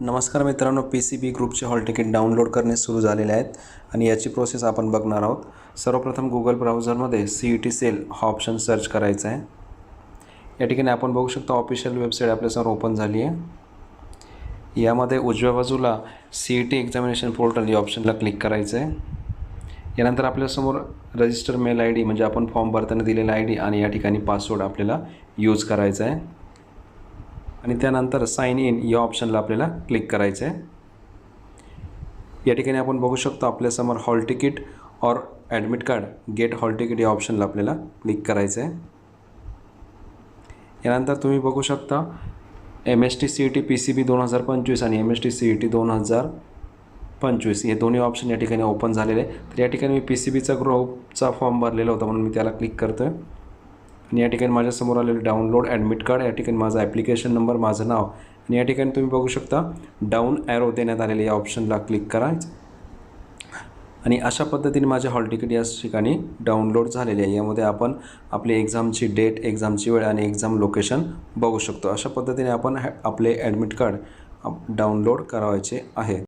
नमस्कार मित्रांनो, PCB ग्रुपचे हॉल तिकीट डाउनलोड करणे सुरू झालेले आहेत आणि याची प्रोसेस आपण बघणार आहोत। सर्वप्रथम गूगल ब्राउझरमध्ये CET सेल हा ऑप्शन सर्च करायचा आहे। या ठिकाणी आपण बघू शकतो ऑफिशियल वेबसाईट आपल्यासमोर ओपन झाली आहे। यामध्ये उजव्या बाजूला CET एक्झामिनेशन पोर्टल या ऑप्शनला क्लिक करायचं आहे। यानंतर आपल्यासमोर रजिस्टर मेल ID म्हणजे आपण फॉर्म भरताना दिलेला ID आणि या ठिकाणी पासवर्ड आपल्याला यूज करायचा आहे आणि त्यानंतर साइन इन या ऑप्शनला आपल्याला क्लिक करायचं आहे। या ठिकाणी आपण बघू शकतो आपल्यासमोर हॉल तिकीट और admit card get hall ticket या ऑप्शनला आपल्याला क्लिक करायचं आहे। यानंतर तुम्ही बघू शकता MST CET PCB 2025 आणि MST CET 2025 हे दोन्ही ऑप्शन या ठिकाणी ओपन झालेले आहे। तर या ठिकाणी मी PCBचा ग्रुपचा फॉर्म भरलेला होता म्हणून मी त्याला क्लिक करतोय आणि या ठिकाणी माझ्यासमोर आलेलं डाउनलोड ॲडमिट कार्ड, या ठिकाणी माझा ॲप्लिकेशन नंबर, माझं नाव आणि या ठिकाणी तुम्ही बघू शकता डाऊन ॲरो देण्यात आलेले या ऑप्शनला क्लिक करायचं आणि अशा पद्धतीने माझे हॉल तिकीट या ठिकाणी डाउनलोड झालेले आहे। यामध्ये आपण आपली एक्झामची डेट, एक्झामची वेळ आणि एक्झाम लोकेशन बघू शकतो। अशा पद्धतीने आपण आपले ॲडमिट कार्ड डाउनलोड करायचे आहे।